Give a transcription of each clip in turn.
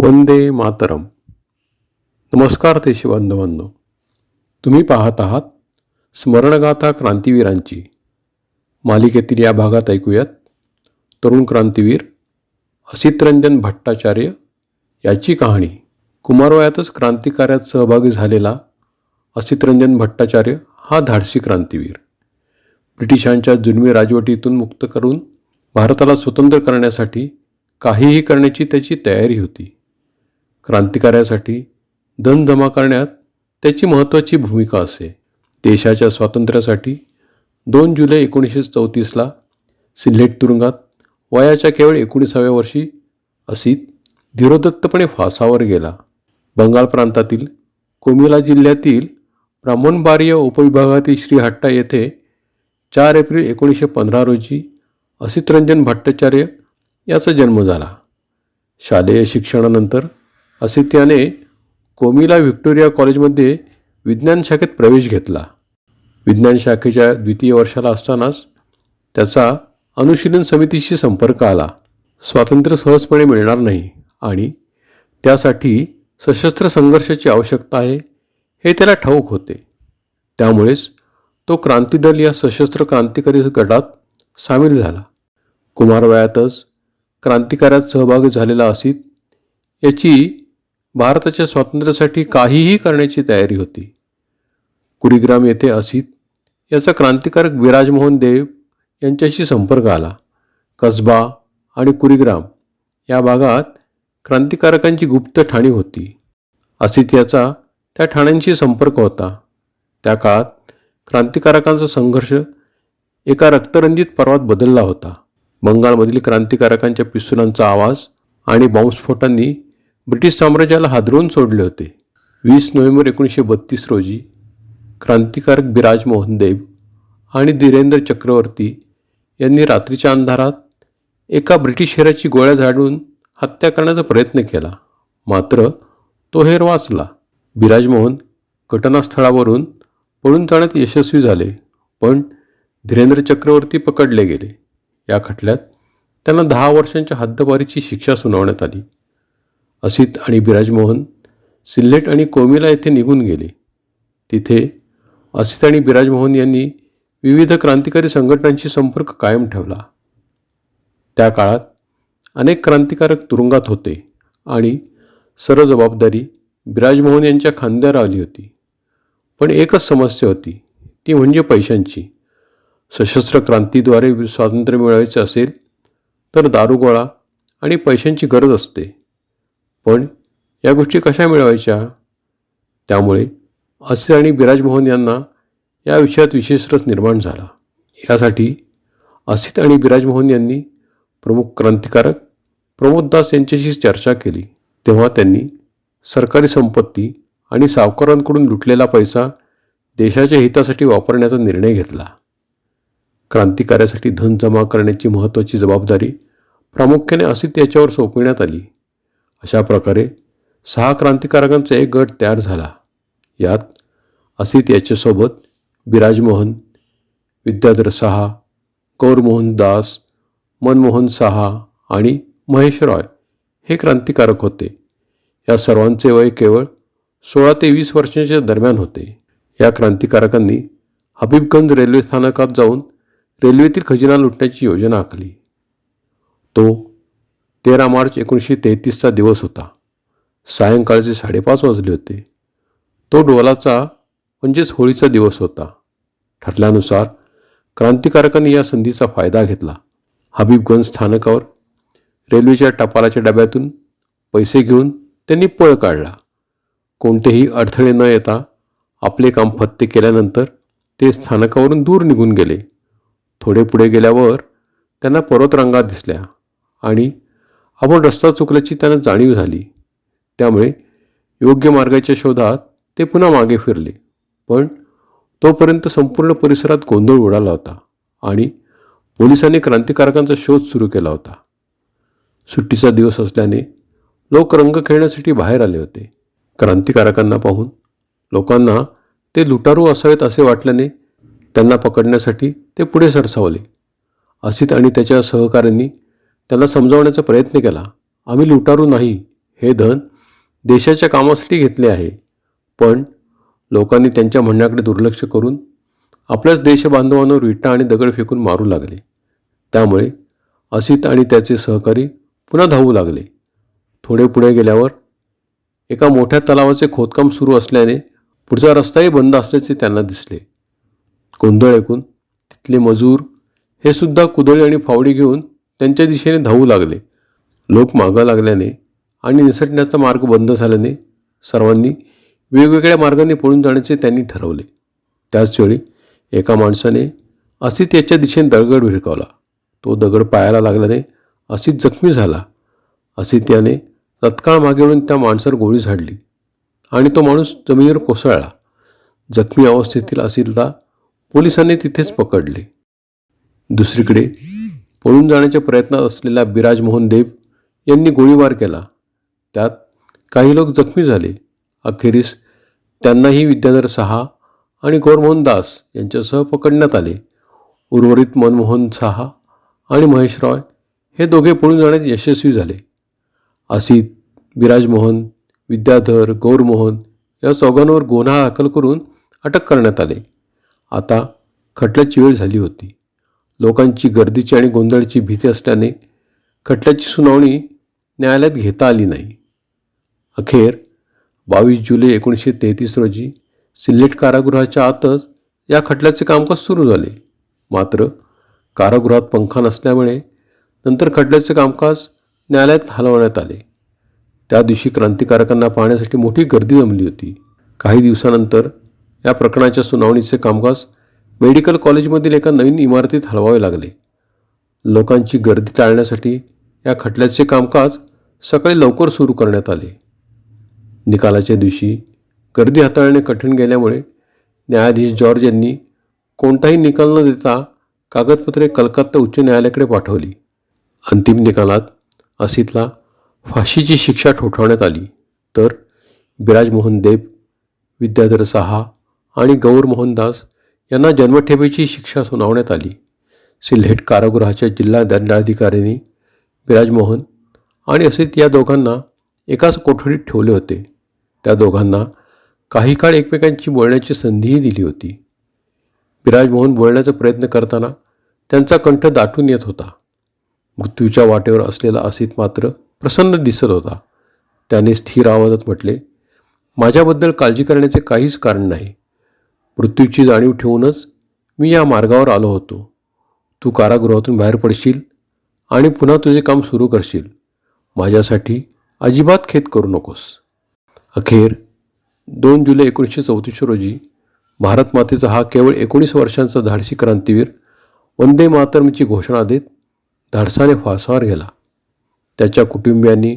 वंदे मातरम. नमस्कार देशबांधवांनो, तुम्ही पाहत आहात स्मरणगाथा क्रांतीवीरांची. मालिकेतील या भागात ऐकूयात तरुण क्रांतीवीर असितरंजन भट्टाचार्य याची कहाणी. कुमारवयातच क्रांतिकार्यात सहभागी झालेला असितरंजन भट्टाचार्य हा धाडसी क्रांतीवीर. ब्रिटिशांच्या जुलमी राजवटीतून मुक्त करून भारताला स्वतंत्र करण्यासाठी काहीही करण्याची त्याची तयारी होती. क्रांतिकार्यासाठी धन जमा करण्यात त्याची महत्त्वाची भूमिका असे. देशाच्या स्वातंत्र्यासाठी 2 जुलै 1934ला सिल्हेट तुरुंगात वयाच्या केवळ 19व्या वर्षी असित धीरोदत्तपणे फासावर गेला. बंगाल प्रांतातील कोमिला जिल्ह्यातील ब्राह्मणबारीय उपविभागातील श्रीहट्टा येथे 4 एप्रिल 1915 रोजी असितरंजन भट्टाचार्य याचा जन्म झाला. शालेय शिक्षणानंतर असित याने कोमिला व्हिक्टोरिया कॉलेजमध्ये विज्ञान शाखेत प्रवेश घेतला. विज्ञान शाखेच्या द्वितीय वर्षाला असतानाच त्याचा अनुशीलन समितीशी संपर्क आला. स्वातंत्र्य सहजपणे मिळणार नाही आणि त्यासाठी सशस्त्र संघर्षाची आवश्यकता आहे हे त्याला ठाऊक होते. त्यामुळेच तो क्रांतिदल या सशस्त्र क्रांतिकारी गटात सामील झाला. कुमारवयातच क्रांतिकार्यात सहभागी झालेला असित याची भारताच्या स्वातंत्र्यासाठी काहीही करण्याची तयारी होती. कुरीग्राम येथे असित याचा क्रांतिकारक बिराजमोहन देव यांच्याशी संपर्क आला. कसबा आणि कुरीग्राम या भागात क्रांतिकारकांची गुप्त ठाणी होती. असित याचा त्या ठाण्यांशी संपर्क होता. त्या काळात क्रांतिकारकांचा संघर्ष एका रक्तरंजित पर्वात बदलला होता. बंगालमधील क्रांतिकारकांच्या पिस्तुलांचा आवाज आणि बॉम्बस्फोटांनी ब्रिटिश साम्राज्याला हादरवून सोडले होते. 20 नोव्हेंबर 1932 रोजी क्रांतिकारक बिराजमोहन देव आणि धीरेंद्र चक्रवर्ती यांनी रात्रीच्या अंधारात एका ब्रिटिश हेराची गोळ्या झाडून हत्या करण्याचा प्रयत्न केला. मात्र तो हेर वाचला. बिराजमोहन घटनास्थळावरून पळून जाण्यात यशस्वी झाले, पण धीरेंद्र चक्रवर्ती पकडले गेले. या खटल्यात त्यांना 10 वर्षांच्या हद्दपारीची शिक्षा सुनावण्यात आली. असित आणि बिराजमोहन सिल्हेट आणि कोमिला येथे निघून गेले. तिथे असित आणि बिराजमोहन यांनी विविध क्रांतिकारी संघटनांशी संपर्क कायम ठेवला. त्या काळात अनेक क्रांतिकारक तुरुंगात होते आणि सर्व जबाबदारी बिराजमोहन यांच्या खांद्यावर आली होती. पण एकच समस्या होती, ती म्हणजे पैशांची. सशस्त्र क्रांतीद्वारे स्वातंत्र्य मिळवायचे असेल तर दारुगोळा आणि पैशांची गरज असते. पण या गोष्टी कशा मिळवायच्या? त्यामुळे असित आणि बिराजमोहन यांना या विषयात विशेष रस निर्माण झाला. यासाठी असित आणि बिराजमोहन यांनी प्रमुख क्रांतिकारक प्रमोददास यांच्याशी चर्चा केली. तेव्हा त्यांनी सरकारी संपत्ती आणि सावकारांकडून लुटलेला पैसा देशाच्या हितासाठी वापरण्याचा निर्णय घेतला. क्रांतिकार्यासाठी धन जमा करण्याची महत्त्वाची जबाबदारी प्रामुख्याने असित याच्यावर सोपविण्यात आली. अशा प्रकारे 6 क्रांतिकारकांचा एक गट तयार झाला. यात असित याच्यासोबत बिराजमोहन, विद्याधर साहा, गौरमोहन दास, मनमोहन साहा आणि महेश रॉय हे क्रांतिकारक होते. या सर्वांचे वय केवळ 16 ते 20 वर्षांच्या दरम्यान होते. या क्रांतिकारकांनी हबीबगंज रेल्वे स्थानकात जाऊन रेल्वेतील खजिना लुटण्याची योजना आखली. तो 13 मार्च 1933चा दिवस होता. सायंकाळचे 5:30 वाजले होते. तो डोलाचा म्हणजेच होळीचा दिवस होता. ठरल्यानुसार क्रांतिकारकांनी या संधीचा फायदा घेतला. हबीबगंज स्थानकावर रेल्वेच्या टपालाच्या डब्यातून पैसे घेऊन त्यांनी पळ काढला. कोणतेही अडथळे न येता आपले काम फत्ते केल्यानंतर ते स्थानकावरून दूर निघून गेले. थोडे पुढे गेल्यावर त्यांना पर्वतरांगा दिसल्या आणि आपण रस्ता चुकल्याची त्यांना जाणीव झाली. त्यामुळे योग्य मार्गाच्या शोधात ते पुन्हा मागे फिरले. पण तोपर्यंत संपूर्ण परिसरात गोंधळ उडाला होता आणि पोलिसांनी क्रांतिकारकांचा शोध सुरू केला होता. सुट्टीचा दिवस असल्याने लोक रंग खेळण्यासाठी बाहेर आले होते. क्रांतिकारकांना पाहून लोकांना ते लुटारू असावेत असे वाटल्याने त्यांना पकडण्यासाठी ते पुढे सरसावले. असित आणि त्याच्या सहकाऱ्यांनी त्यांना समजावण्याचा प्रयत्न केला. आम्ही लुटारू नाही, हे धन देशाच्या कामासाठी घेतले आहे, पण लोकांनी त्यांच्या म्हणण्याकडे दुर्लक्ष करून आपल्याच देशबांधवांवर विटा आणि दगड फेकून मारू लागले. त्यामुळे असित आणि त्याचे सहकारी पुन्हा धावू लागले. थोडे पुढे गेल्यावर एका मोठ्या तलावाचे खोदकाम सुरू असल्याने पुढचा रस्ताही बंद असल्याचे त्यांना दिसले. गोंधळ ऐकून तिथले मजूर हे सुद्धा कुदळी आणि फावडी घेऊन त्यांच्या दिशेने धावू लागले. लोक मागं लागल्याने आणि निसटण्याचा मार्ग बंद झाल्याने सर्वांनी वेगवेगळ्या मार्गाने पळून जाण्याचे त्यांनी ठरवले. त्याचवेळी एका माणसाने असित याच्या दिशेने दगड भिरकावला. तो दगड पायाला लागल्याने असित जखमी झाला. असित याने तत्काळ मागे वळून त्या माणसावर गोळी झाडली आणि तो माणूस जमिनीवर कोसळला. जखमी अवस्थेतील असितला पोलिसांनी तिथेच पकडले. दुसरीकडे पळून जाण्याच्या प्रयत्नात असलेल्या बिराज मोहन देब यांनी गोळीबार केला. त्यात काही लोक जखमी झाले. अखेरीस त्यांनाही विद्याधर साहा आणि गौरमोहन दास यांच्यासह पकडण्यात आले. उर्वरित मनमोहन साहा आणि महेश रॉय हे दोघे पळून जाण्यात यशस्वी झाले. असित, बिराजमोहन, विद्याधर, गौरमोहन या चौघांवर गुन्हा दाखल करून अटक करण्यात आले. आता खटल्याची वेळ झाली होती. लोकांची गर्दीची आणि गोंधळाची भीती असल्याने खटल्याची सुनावणी न्यायालयात घेता आली नाही. अखेर 22 जुलै 1933 रोजी सिल्लेट कारागृहाच्या आतच या खटल्याचे कामकाज सुरू झाले. मात्र कारागृहात पंखा नसल्यामुळे नंतर खटल्याचे कामकाज न्यायालयात हलवण्यात आले. त्या दिवशी क्रांतिकारकांना पाहण्यासाठी मोठी गर्दी जमली होती. काही दिवसानंतर या प्रकरणाच्या सुनावणीचे कामकाज मेडिकल कॉलेजमधील एका नवीन इमारतीत हलवावे लागले. लोकांची गर्दी टाळण्यासाठी या खटल्याचे कामकाज सकाळी लवकर सुरू करण्यात आले. निकालाच्या दिवशी गर्दी हाताळणे कठीण गेल्यामुळे न्यायाधीश जॉर्ज यांनी कोणताही निकाल न देता कागदपत्रे कलकत्ता उच्च न्यायालयाकडे पाठवली. अंतिम निकालात असितला फाशीची शिक्षा ठोठावण्यात आली, तर बिराजमोहन देब, विद्याधर साहा आणि गौरमोहन दास यांना जन्मठेपेची शिक्षा सुनावण्यात आली. सिल्हेट कारागृहाच्या जिल्हा दंडाधिकाऱ्यांनी बिराजमोहन आणि असित या दोघांना एकाच कोठडीत ठेवले होते. त्या दोघांना काही काळ एकमेकांची बोलण्याची संधीही दिली होती. बिराजमोहन बोलण्याचा प्रयत्न करताना त्यांचा कंठ दाटून येत होता. मृत्यूच्या वाटेवर असलेला असित मात्र प्रसन्न दिसत होता. त्याने स्थिर आवाजात म्हटले, माझ्याबद्दल काळजी करण्याचे काहीच कारण नाही. मृत्यूची जाणीव ठेवूनच मी या मार्गावर आलो होतो. तू कारागृहातून बाहेर पडशील आणि पुन्हा तुझे काम सुरू करशील. माझ्यासाठी अजिबात खेद करू नकोस. अखेर 2 जुलै 1934 रोजी भारतमातेचा हा केवळ 19 वर्षांचा धाडसी क्रांतीवीर वंदे मातरमची घोषणा देत धाडसाने फासावर गेला. त्याच्या कुटुंबियांनी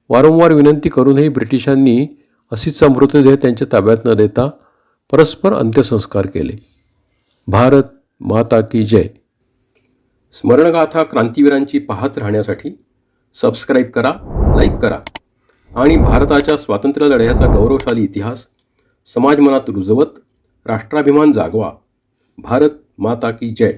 वारंवार विनंती करूनही ब्रिटिशांनी असितचा मृतदेह त्यांच्या ताब्यात न देता परस्पर अंत्यसंस्कार केले. भारत माता की जय. स्मरणगाथा क्रांतीवीरांची पाहत राहण्यासाठी सबस्क्राईब करा, लाईक करा आणि भारताच्या स्वातंत्र्य लढ्याचा गौरवशाली इतिहास समाज मनात रुजवत राष्ट्राभिमान जागवा. भारत माता की जय.